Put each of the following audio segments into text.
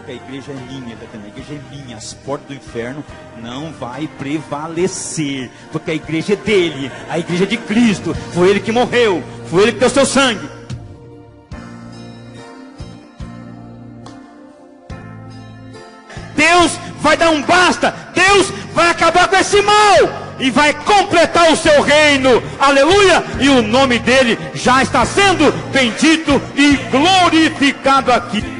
porque a igreja é minha, tá entendendo? A igreja é minha, as portas do inferno não vai prevalecer, porque a igreja é dele, a igreja é de Cristo, foi ele que morreu, foi ele que deu seu sangue. Deus vai dar um basta, Deus vai acabar com esse mal e vai completar o seu reino, aleluia, e o nome dele já está sendo bendito e glorificado aqui.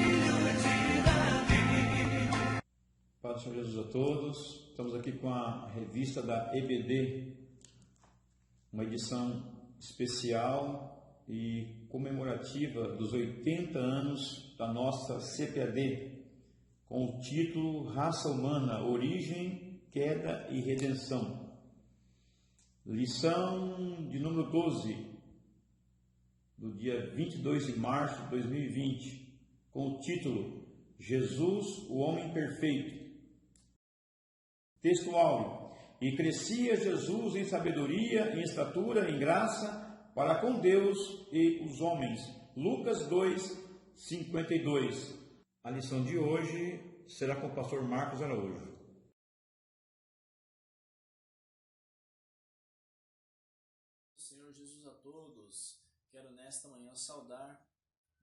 Paz do Senhor Jesus a todos. Estamos aqui com a revista da EBD, uma edição especial e comemorativa dos 80 anos da nossa CPAD, com o título Raça Humana, Origem, Queda e Redenção. Lição de número 12, do dia 22 de março de 2020, com o título Jesus, o Homem Perfeito. Texto áureo: E crescia Jesus em sabedoria, em estatura, em graça, para com Deus e os homens. Lucas 2, 52. A lição de hoje será com o pastor Marcos Araújo. Senhor Jesus a todos, quero nesta manhã saudar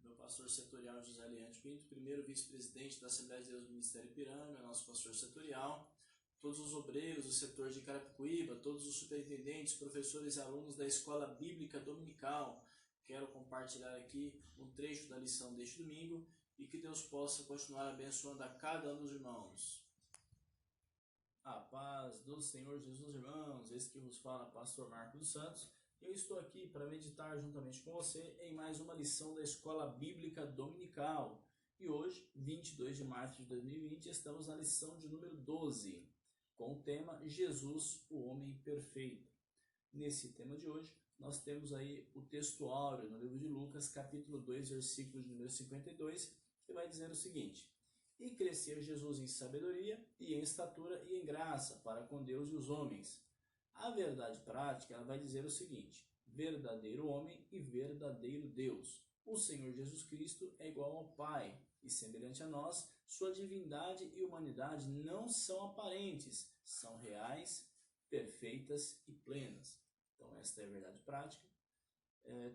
meu pastor setorial José Leandro Pinto, primeiro vice-presidente da Assembleia de Deus do Ministério Ipiranga, nosso pastor setorial, todos os obreiros do setor de Carapicuíba, todos os superintendentes, professores e alunos da Escola Bíblica Dominical. Quero compartilhar aqui um trecho da lição deste domingo e que Deus possa continuar abençoando a cada um dos irmãos. A paz do Senhor Jesus, irmãos. Esse que vos fala, pastor Marcos dos Santos. Eu estou aqui para meditar juntamente com você em mais uma lição da Escola Bíblica Dominical. E hoje, 22 de março de 2020, estamos na lição de número 12, com o tema Jesus, o Homem Perfeito. Nesse tema de hoje, nós temos aí o texto áureo no livro de Lucas, capítulo 2, versículo de número 52, que vai dizer o seguinte: E crescia Jesus em sabedoria, e em estatura, e em graça, para com Deus e os homens. A verdade prática, ela vai dizer o seguinte: verdadeiro homem e verdadeiro Deus. O Senhor Jesus Cristo é igual ao Pai, e semelhante a nós, sua divindade e humanidade não são aparentes, são reais, perfeitas e plenas. Então esta é a verdade prática.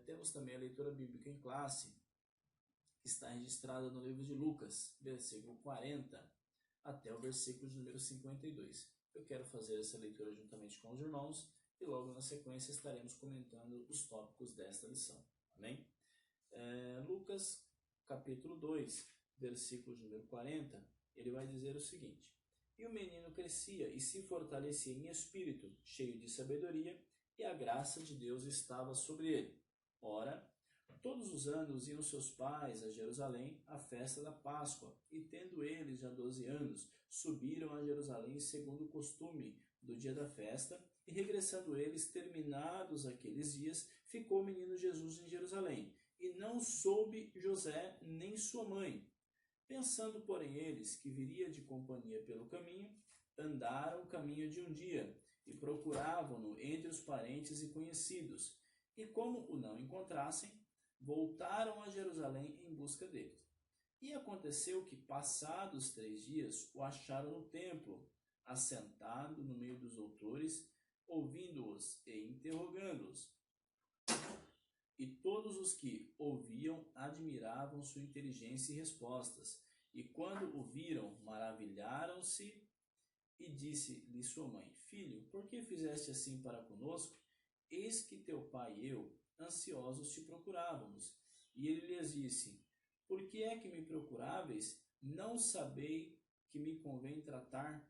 Temos também a leitura bíblica em classe, que está registrada no livro de Lucas, versículo 40, até o versículo de número 52. Eu quero fazer essa leitura juntamente com os irmãos e logo na sequência estaremos comentando os tópicos desta lição. Amém? Lucas, capítulo 2, versículo de número 40, ele vai dizer o seguinte: E o menino crescia e se fortalecia em espírito, cheio de sabedoria, e a graça de Deus estava sobre ele. Ora, todos os anos iam seus pais a Jerusalém à festa da Páscoa, e tendo eles já 12 anos, subiram a Jerusalém segundo o costume do dia da festa, e regressando eles, terminados aqueles dias, ficou o menino Jesus em Jerusalém, e não soube José nem sua mãe. Pensando, porém, eles que viria de companhia pelo caminho, andaram o caminho de um dia, e procuravam-no entre os parentes e conhecidos, e como o não encontrassem, voltaram a Jerusalém em busca dele. E aconteceu que, passados 3 dias, o acharam no templo, assentado no meio dos doutores, ouvindo-os e interrogando-os. E todos os que ouviam admiravam sua inteligência e respostas. E quando o viram, maravilharam-se. E disse-lhe sua mãe: Filho, por que fizeste assim para conosco? Eis que teu pai e eu, ansiosos, te procurávamos. E ele lhes disse: Por que é que me procuráveis? Não sabeis que me convém tratar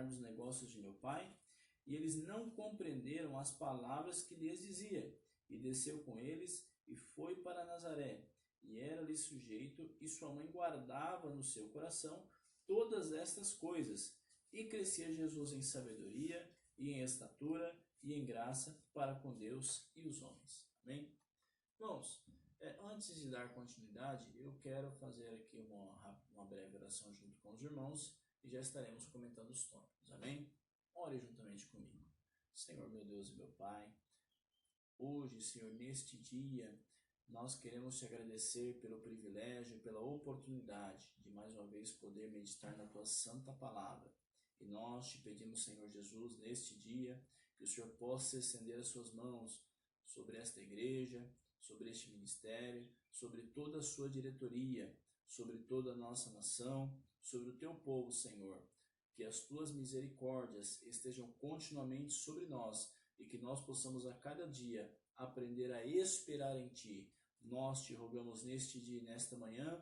dos negócios de meu pai? E eles não compreenderam as palavras que lhes dizia. E desceu com eles e foi para Nazaré. E era-lhe sujeito, e sua mãe guardava no seu coração todas estas coisas. E crescia Jesus em sabedoria, e em estatura, e em graça, para com Deus e os homens. Amém? Irmãos, antes de dar continuidade, eu quero fazer aqui uma breve oração junto com os irmãos, e já estaremos comentando os tópicos. Amém? Ore juntamente comigo. Senhor, meu Deus e meu Pai, hoje, Senhor, neste dia, nós queremos te agradecer pelo privilégio, pela oportunidade de mais uma vez poder meditar na tua santa palavra. E nós te pedimos, Senhor Jesus, neste dia, que o Senhor possa estender as suas mãos sobre esta igreja, sobre este ministério, sobre toda a sua diretoria, sobre toda a nossa nação, sobre o teu povo, Senhor. Que as tuas misericórdias estejam continuamente sobre nós e que nós possamos a cada dia aprender a esperar em ti. Nós te rogamos neste dia e nesta manhã,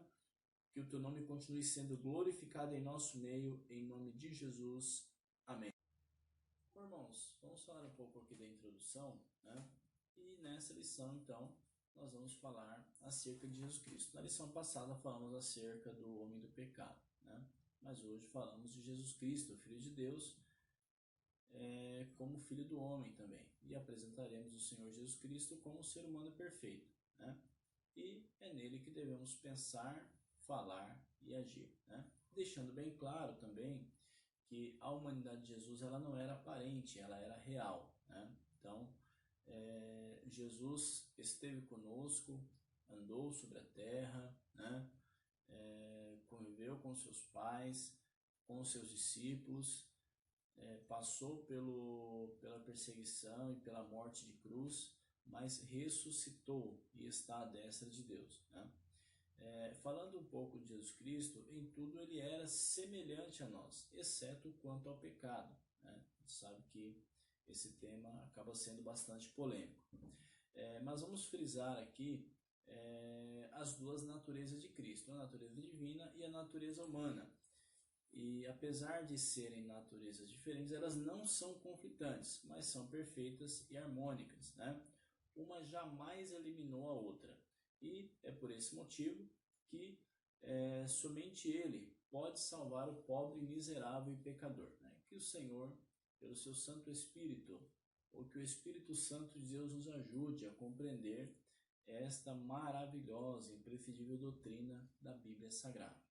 que o teu nome continue sendo glorificado em nosso meio, em nome de Jesus. Amém. Bom, irmãos, vamos falar um pouco aqui da introdução, né? E nessa lição, então, nós vamos falar acerca de Jesus Cristo. Na lição passada falamos acerca do homem do pecado, né? Mas hoje falamos de Jesus Cristo, o Filho de Deus, como Filho do homem também. E apresentaremos o Senhor Jesus Cristo como ser humano perfeito, né? E é nele que devemos pensar, falar e agir, né? Deixando bem claro também que a humanidade de Jesus ela não era aparente, ela era real, né? Então, Jesus esteve conosco, andou sobre a terra, né? Conviveu com seus pais, com seus discípulos, passou pela perseguição e pela morte de cruz, mas ressuscitou e está à destra de Deus, né? Falando um pouco de Jesus Cristo, em tudo ele era semelhante a nós, exceto quanto ao pecado, né? A gente sabe que esse tema acaba sendo bastante polêmico. Mas vamos frisar aqui as duas naturezas de Cristo, a natureza divina e a natureza humana. E apesar de serem naturezas diferentes, elas não são conflitantes, mas são perfeitas e harmônicas, né? Uma jamais eliminou a outra. E é por esse motivo que somente Ele pode salvar o pobre, miserável e pecador, né? Que o Senhor, pelo seu Santo Espírito, ou que o Espírito Santo de Deus nos ajude a compreender esta maravilhosa e imprescindível doutrina da Bíblia Sagrada.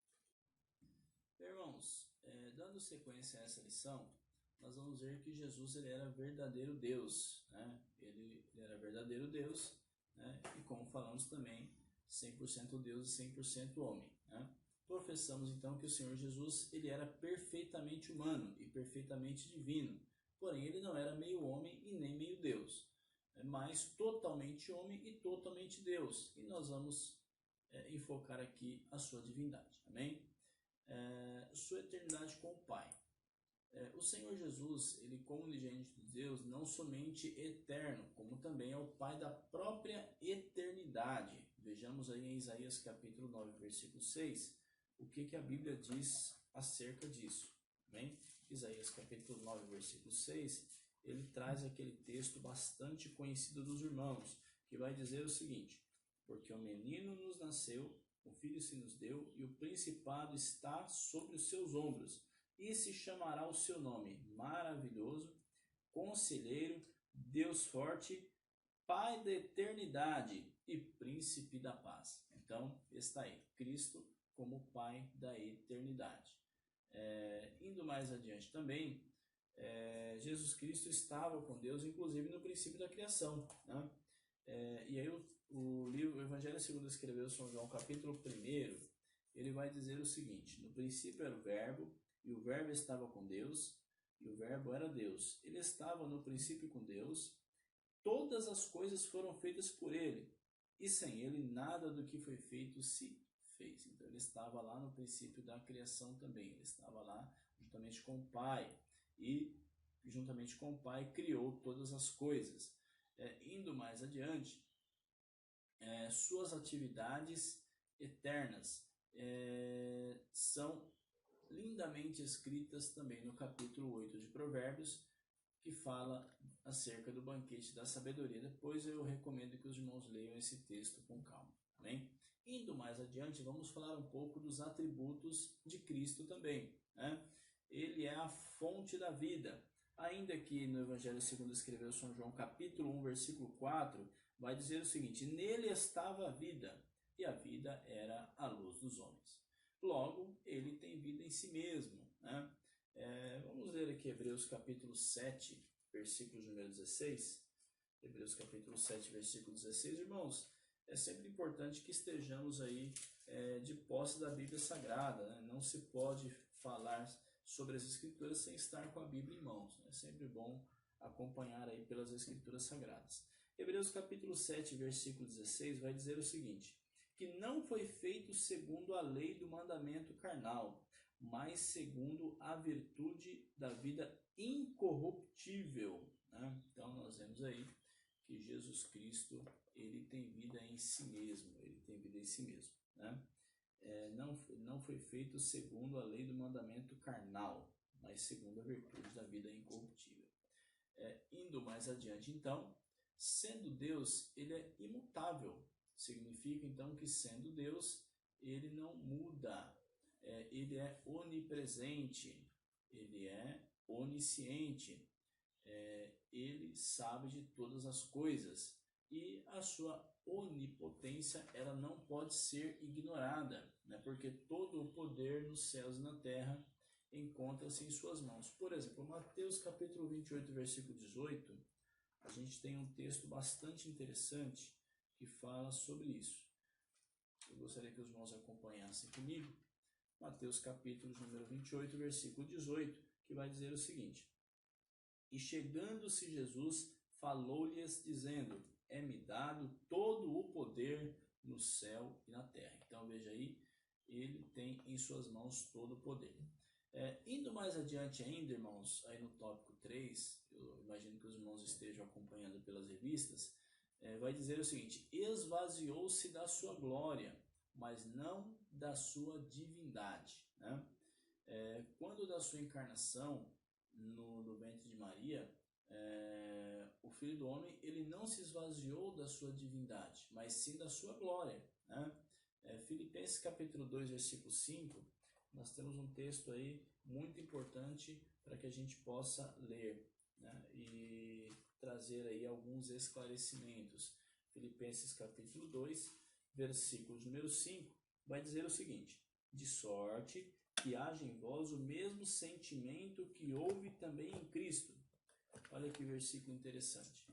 Irmãos, dando sequência a essa lição, nós vamos ver que Jesus ele era verdadeiro Deus, né? Ele era verdadeiro Deus, né? E como falamos também, 100% Deus e 100% homem, né? Professamos então que o Senhor Jesus ele era perfeitamente humano e perfeitamente divino, porém ele não era meio homem e nem meio Deus, mas totalmente homem e totalmente Deus. E nós vamos enfocar aqui a sua divindade, amém? Sua eternidade com o Pai. O Senhor Jesus, ele como unigênito de Deus, não somente eterno, como também é o Pai da própria eternidade. Vejamos aí em Isaías capítulo 9, versículo 6, o que a Bíblia diz acerca disso. Amém? Isaías capítulo 9, versículo 6, ele traz aquele texto bastante conhecido dos irmãos, que vai dizer o seguinte: porque o menino nos nasceu, o filho se nos deu, e o principado está sobre os seus ombros, e se chamará o seu nome maravilhoso, conselheiro, Deus forte, Pai da eternidade e príncipe da paz. Então, está aí, Cristo como Pai da eternidade. Indo mais adiante também, Jesus Cristo estava com Deus, inclusive no princípio da criação, né? E aí o Evangelho segundo escreveu São João, capítulo 1, ele vai dizer o seguinte: no princípio era o Verbo, e o Verbo estava com Deus, e o Verbo era Deus. Ele estava no princípio com Deus, todas as coisas foram feitas por ele, e sem ele nada do que foi feito se fez. Então ele estava lá no princípio da criação também, ele estava lá juntamente com o Pai, e juntamente com o Pai criou todas as coisas. Indo mais adiante, suas atividades eternas são lindamente escritas também no capítulo 8 de Provérbios, que fala acerca do banquete da sabedoria. Depois eu recomendo que os irmãos leiam esse texto com calma. Amém? Indo mais adiante, vamos falar um pouco dos atributos de Cristo também, né? Ele é a fonte da vida. Ainda que no Evangelho segundo escreveu São João, capítulo 1, versículo 4, vai dizer o seguinte: nele estava a vida, e a vida era a luz dos homens. Logo, ele tem vida em si mesmo, né? Vamos ler aqui Hebreus capítulo 7, versículo número 16. Hebreus capítulo 7, versículo 16, irmãos. é sempre importante que estejamos aí de posse da Bíblia Sagrada, né? Não se pode falar sobre as Escrituras sem estar com a Bíblia em mãos. É sempre bom acompanhar aí pelas Escrituras Sagradas. Hebreus capítulo 7, versículo 16 vai dizer o seguinte: que não foi feito segundo a lei do mandamento carnal, mas segundo a virtude da vida incorruptível, né? Então nós vemos aí que Jesus Cristo, ele tem vida em si mesmo, né? Não foi feito segundo a lei do mandamento carnal, mas segundo a virtude da vida incorruptível. Indo mais adiante, então, sendo Deus, ele é imutável. Significa, então, que sendo Deus, ele não muda. Ele é onipresente, ele é onisciente, ele sabe de todas as coisas. E a sua onipotência, ela não pode ser ignorada, né? Porque todo o poder nos céus e na terra encontra-se em suas mãos. Por exemplo, Mateus capítulo 28, versículo 18, a gente tem um texto bastante interessante que fala sobre isso. Eu gostaria que os irmãos acompanhassem comigo. Mateus capítulo número 28, versículo 18, que vai dizer o seguinte: e chegando-se Jesus, falou-lhes dizendo: é-me dado todo o poder no céu e na terra. Então veja aí, ele tem em suas mãos todo o poder. Indo mais adiante ainda, irmãos, aí no tópico 3, eu imagino que os irmãos estejam acompanhando pelas revistas, vai dizer o seguinte: esvaziou-se da sua glória, mas não da sua divindade, né? Quando da sua encarnação no ventre de Maria, o Filho do Homem, ele não se esvaziou da sua divindade, mas sim da sua glória, né? Filipenses capítulo 2, versículo 5, nós temos um texto aí muito importante para que a gente possa ler, né? E trazer aí alguns esclarecimentos. Filipenses capítulo 2, versículos número 5, vai dizer o seguinte: de sorte que haja em vós o mesmo sentimento que houve também em Cristo. Olha que versículo interessante.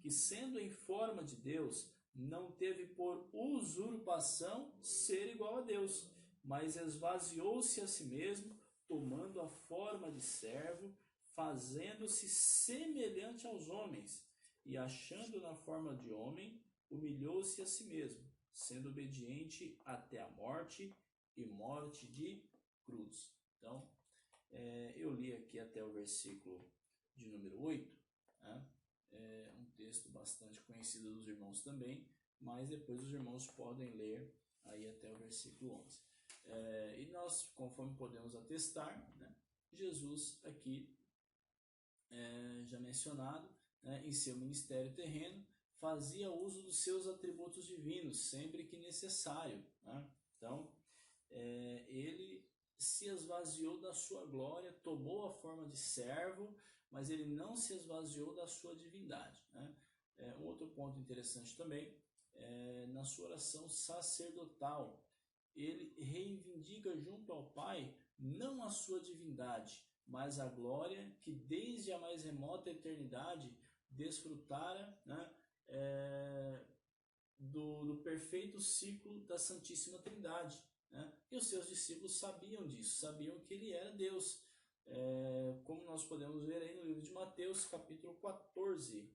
Que sendo em forma de Deus, não teve por usurpação ser igual a Deus, mas esvaziou-se a si mesmo, tomando a forma de servo, fazendo-se semelhante aos homens, e achando na forma de homem, humilhou-se a si mesmo, sendo obediente até a morte e morte de cruz. Então, eu li aqui até o versículo de número 8, né? Um texto bastante conhecido dos irmãos também, mas depois os irmãos podem ler aí até o versículo 11. E nós, conforme podemos atestar, né, Jesus aqui, já mencionado, né, em seu ministério terreno, fazia uso dos seus atributos divinos, sempre que necessário, né? Então, ele se esvaziou da sua glória, tomou a forma de servo, mas ele não se esvaziou da sua divindade, né? Um outro ponto interessante também, na sua oração sacerdotal, ele reivindica junto ao Pai não a sua divindade, mas a glória que desde a mais remota eternidade desfrutara, né, do perfeito ciclo da Santíssima Trindade, né? E os seus discípulos sabiam disso, sabiam que ele era Deus. Como nós podemos ver aí no livro de Mateus, capítulo 14,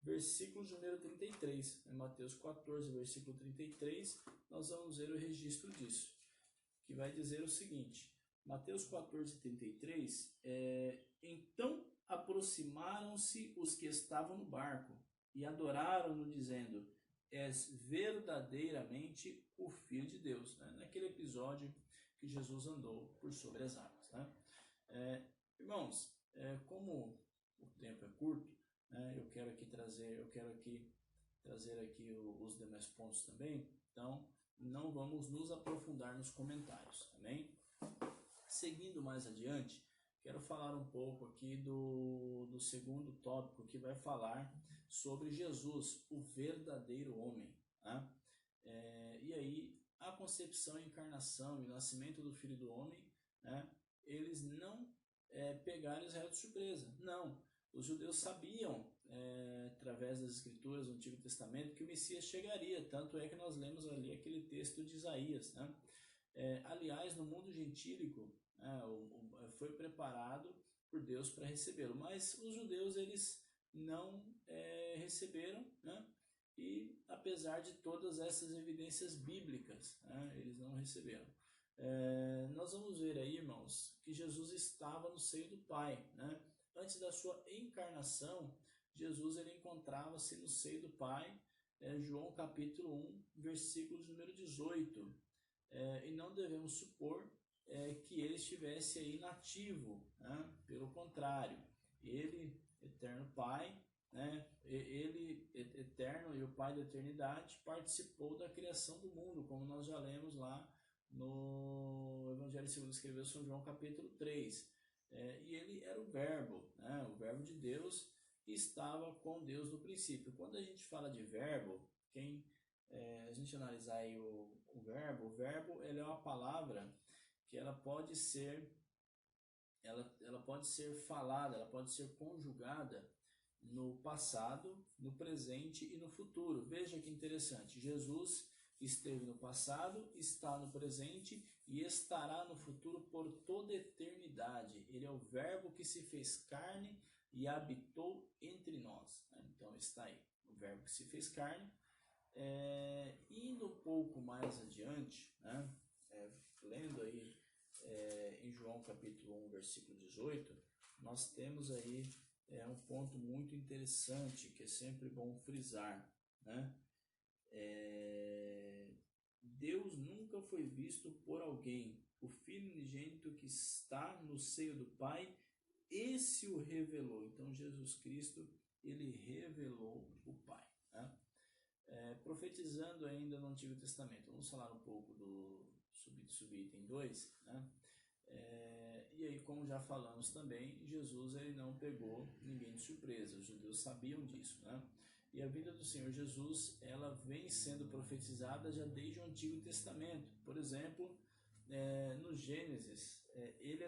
versículo número 33. Em Mateus 14, versículo 33, nós vamos ver o registro disso, que vai dizer o seguinte: Mateus 14, 33, então aproximaram-se os que estavam no barco e adoraram-no, dizendo: és verdadeiramente o Filho de Deus, né? Naquele episódio que Jesus andou por sobre as águas, né? Irmãos, como o tempo é curto, né, eu quero aqui trazer aqui os demais pontos também, então não vamos nos aprofundar nos comentários, amém? Seguindo mais adiante, quero falar um pouco aqui do segundo tópico, que vai falar sobre Jesus, o verdadeiro homem, né? E aí, a concepção, a encarnação e o nascimento do Filho do Homem, né, eles não pegaram Israel de surpresa. Não, os judeus sabiam através das Escrituras do Antigo Testamento, que o Messias chegaria. Tanto é que nós lemos ali aquele texto de Isaías, né? Aliás, no mundo gentílico, foi preparado por Deus para recebê-lo, mas os judeus eles não receberam, né? E apesar de todas essas evidências bíblicas, né, eles não receberam. Nós vamos ver aí, irmãos, que Jesus estava no seio do Pai, né? Antes da sua encarnação, Jesus ele encontrava-se no seio do Pai, João capítulo 1, versículo número 18. E não devemos supor que ele estivesse aí inativo, né? Pelo contrário, ele, eterno Pai, né? Ele, eterno e o Pai da eternidade, participou da criação do mundo, como nós já lemos lá no Evangelho segundo escreveu São João capítulo 3. E ele era o Verbo, né? O Verbo de Deus, que estava com Deus no princípio. Quando a gente fala de verbo, a gente analisar aí o verbo ele é uma palavra que ela pode ser falada, ela pode ser conjugada no passado, no presente e no futuro. Veja que interessante, Jesus esteve no passado, está no presente e estará no futuro por toda a eternidade. Ele é o Verbo que se fez carne e habitou entre nós. Então está aí, o Verbo que se fez carne. Indo um pouco mais adiante, né? Lendo aí em João capítulo 1, versículo 18, nós temos aí um ponto muito interessante que é sempre bom frisar, né? Deus nunca foi visto por alguém. O Filho unigênito que está no seio do Pai, esse o revelou. Então Jesus Cristo, ele revelou o Pai, né? Profetizando ainda no Antigo Testamento, vamos falar um pouco do subitem 2, né? E aí, como já falamos também, Jesus ele não pegou ninguém de surpresa, os judeus sabiam disso, né? E a vinda do Senhor Jesus, ela vem sendo profetizada já desde o Antigo Testamento. Por exemplo, no Gênesis, ele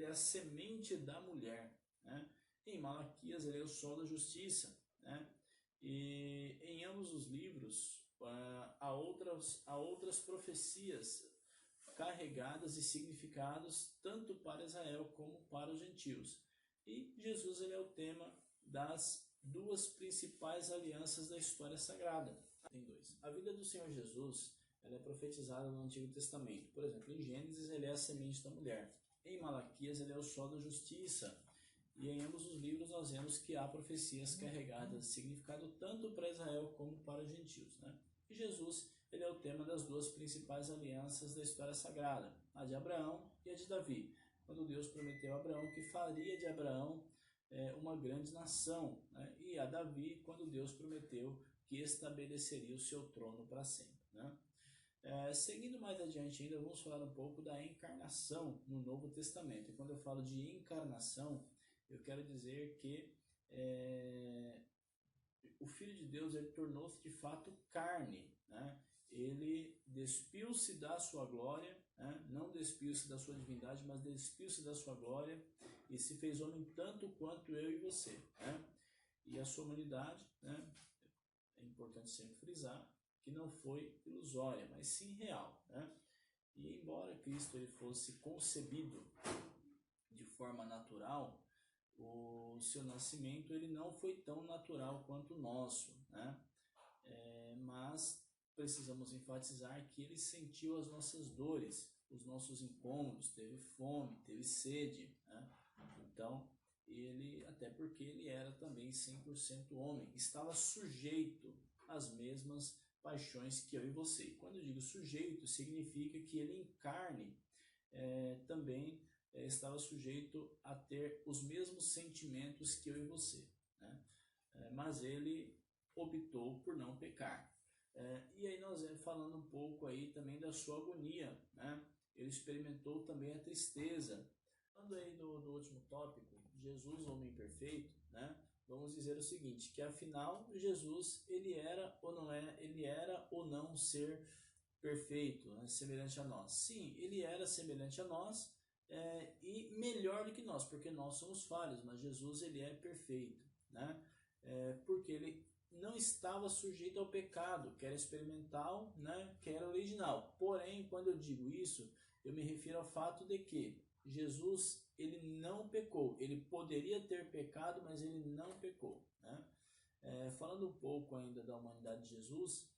é a semente da mulher, né? Em Malaquias, ele é o sol da justiça, né? E em ambos os livros, há outras profecias carregadas de significados tanto para Israel como para os gentios. E Jesus ele é o tema das duas principais alianças da história sagrada. Tem dois. A vida do Senhor Jesus ela é profetizada no Antigo Testamento. Por exemplo, em Gênesis ele é a semente da mulher. Em Malaquias ele é o sol da justiça. E em ambos os livros nós vemos que há profecias carregadas de significado tanto para Israel como para os gentios, né? E Jesus ele é o tema das duas principais alianças da história sagrada, a de Abraão e a de Davi, quando Deus prometeu a Abraão que faria de Abraão uma grande nação, né? E a Davi, quando Deus prometeu que estabeleceria o seu trono para sempre, né? Seguindo mais adiante ainda, vamos falar um pouco da encarnação no Novo Testamento. E quando eu falo de encarnação, eu quero dizer que o Filho de Deus ele tornou-se de fato carne, né? Ele despiu-se da sua glória, né? Não despiu-se da sua divindade, mas despiu-se da sua glória e se fez homem tanto quanto eu e você, né? E a sua humanidade, né? É importante sempre frisar que não foi ilusória, mas sim real, né? E embora Cristo ele fosse concebido de forma natural, o seu nascimento ele não foi tão natural quanto o nosso, né? Mas precisamos enfatizar que ele sentiu as nossas dores, os nossos incômodos, teve fome, teve sede, né? Então, até porque ele era também 100% homem, estava sujeito às mesmas paixões que eu e você. E quando eu digo sujeito, significa que ele em carne também estava sujeito a ter os mesmos sentimentos que eu e você, né? Mas ele optou por não pecar. E aí nós vamos falando um pouco aí também da sua agonia, né? Ele experimentou também a tristeza. Falando aí do último tópico, Jesus, homem perfeito, né? Vamos dizer o seguinte, que afinal Jesus ele era ou não ser perfeito, né? Semelhante a nós. Sim, ele era semelhante a nós e melhor do que nós, porque nós somos falhos, mas Jesus ele é perfeito, né? porque ele não estava sujeito ao pecado, que era experimental, né, que era original. Porém, quando eu digo isso, eu me refiro ao fato de que Jesus, ele não pecou. Ele poderia ter pecado, mas ele não pecou, né? Falando um pouco ainda da humanidade de Jesus,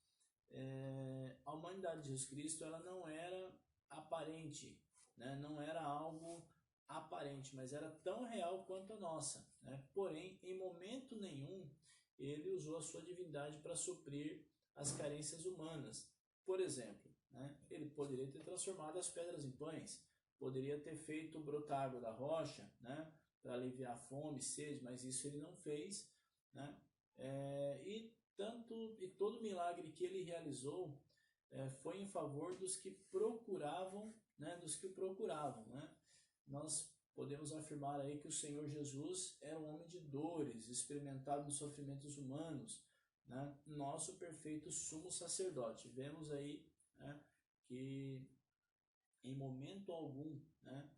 a humanidade de Jesus Cristo, ela não era aparente, né? Não era algo aparente, mas era tão real quanto a nossa, né? Porém, em momento nenhum, ele usou a sua divindade para suprir as carências humanas. Por exemplo, né? Ele poderia ter transformado as pedras em pães, poderia ter feito brotar água da rocha, né? Para aliviar a fome, sede, mas isso ele não fez, né? E todo milagre que ele realizou foi em favor dos que procuravam, né? Dos que o procuravam, né? Nós podemos afirmar aí que o Senhor Jesus era um homem de dores, experimentado nos sofrimentos humanos, né? Nosso perfeito sumo sacerdote. Vemos aí, né, que em momento algum, né,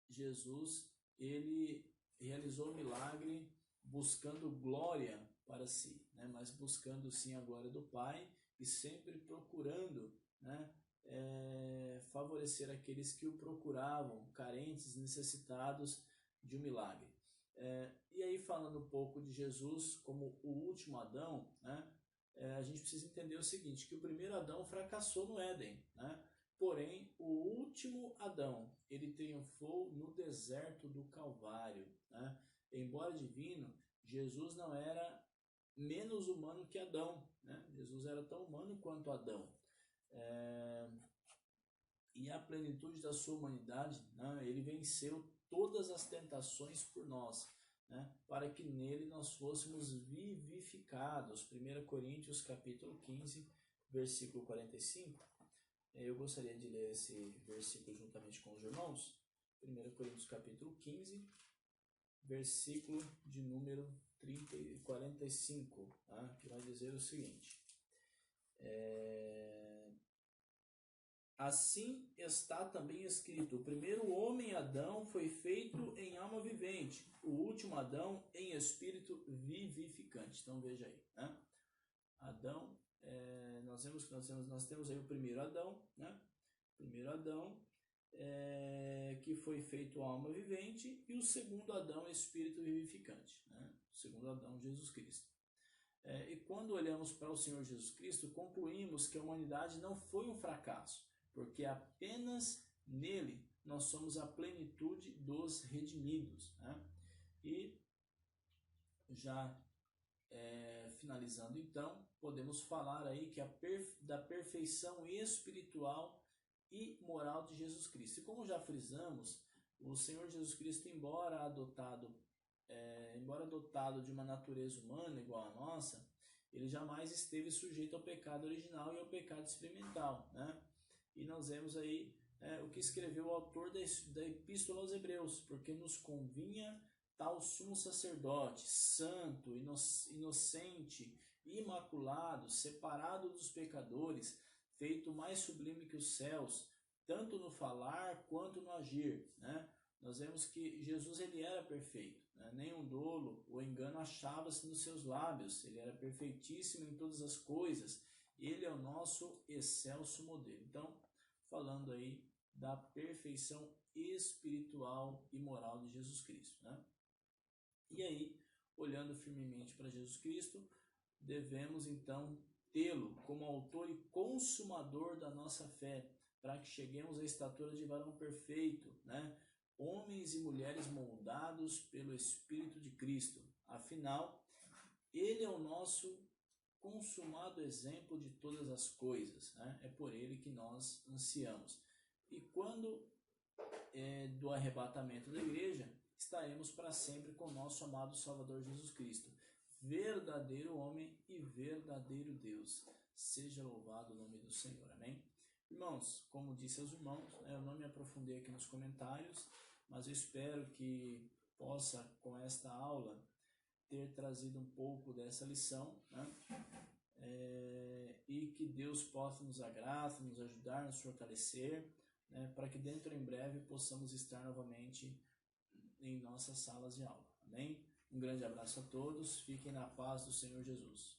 Jesus, ele realizou o milagre buscando glória para si, né, mas buscando sim a glória do Pai e sempre procurando, né, favorecer aqueles que o procuravam, carentes, necessitados de um milagre. E aí, falando um pouco de Jesus como o último Adão, né, a gente precisa entender o seguinte, que o primeiro Adão fracassou no Éden, né? Porém, o último Adão, ele triunfou no deserto do Calvário, né? Embora divino, Jesus não era menos humano que Adão, né? Jesus era tão humano quanto Adão. E a plenitude da sua humanidade, né, ele venceu todas as tentações por nós, né, para que nele nós fôssemos vivificados. 1 Coríntios capítulo 15, versículo 45. Eu gostaria de ler esse versículo juntamente com os irmãos. 1 Coríntios capítulo 15, versículo de número 45, tá? Que vai dizer o seguinte: assim está também escrito: o primeiro homem, Adão, foi feito em alma vivente, o último Adão em espírito vivificante. Então veja aí, né? Adão, nós temos aí o primeiro Adão, né? Primeiro Adão, que foi feito alma vivente, e o segundo Adão, espírito vivificante, né? O segundo Adão, Jesus Cristo. E quando olhamos para o Senhor Jesus Cristo, concluímos que a humanidade não foi um fracasso, porque apenas nele nós somos a plenitude dos redimidos, né? E já finalizando então, podemos falar aí que da perfeição espiritual e moral de Jesus Cristo. E como já frisamos, o Senhor Jesus Cristo, embora dotado de uma natureza humana igual à nossa, ele jamais esteve sujeito ao pecado original e ao pecado experimental, né? E nós vemos aí o que escreveu o autor da Epístola aos Hebreus: porque nos convinha tal sumo sacerdote, santo, inocente, imaculado, separado dos pecadores, feito mais sublime que os céus, tanto no falar quanto no agir, né? Nós vemos que Jesus, ele era perfeito, né? Nenhum dolo ou engano achava-se nos seus lábios, ele era perfeitíssimo em todas as coisas, ele é o nosso excelso modelo. Então, falando aí da perfeição espiritual e moral de Jesus Cristo, né? E aí, olhando firmemente para Jesus Cristo, devemos então tê-lo como autor e consumador da nossa fé, para que cheguemos à estatura de varão perfeito, né? Homens e mulheres moldados pelo Espírito de Cristo. Afinal, ele é o nosso consumado exemplo de todas as coisas, né? É por ele que nós ansiamos. E quando do arrebatamento da igreja, estaremos para sempre com o nosso amado Salvador Jesus Cristo, verdadeiro homem e verdadeiro Deus. Seja louvado o nome do Senhor. Amém? Irmãos, como disse aos irmãos, eu não me aprofundei aqui nos comentários, mas eu espero que possa, com esta aula, ter trazido um pouco dessa lição, né? E que Deus possa nos dar graça, nos ajudar, nos fortalecer, né? Para que dentro em breve possamos estar novamente em nossas salas de aula. Amém? Um grande abraço a todos, fiquem na paz do Senhor Jesus.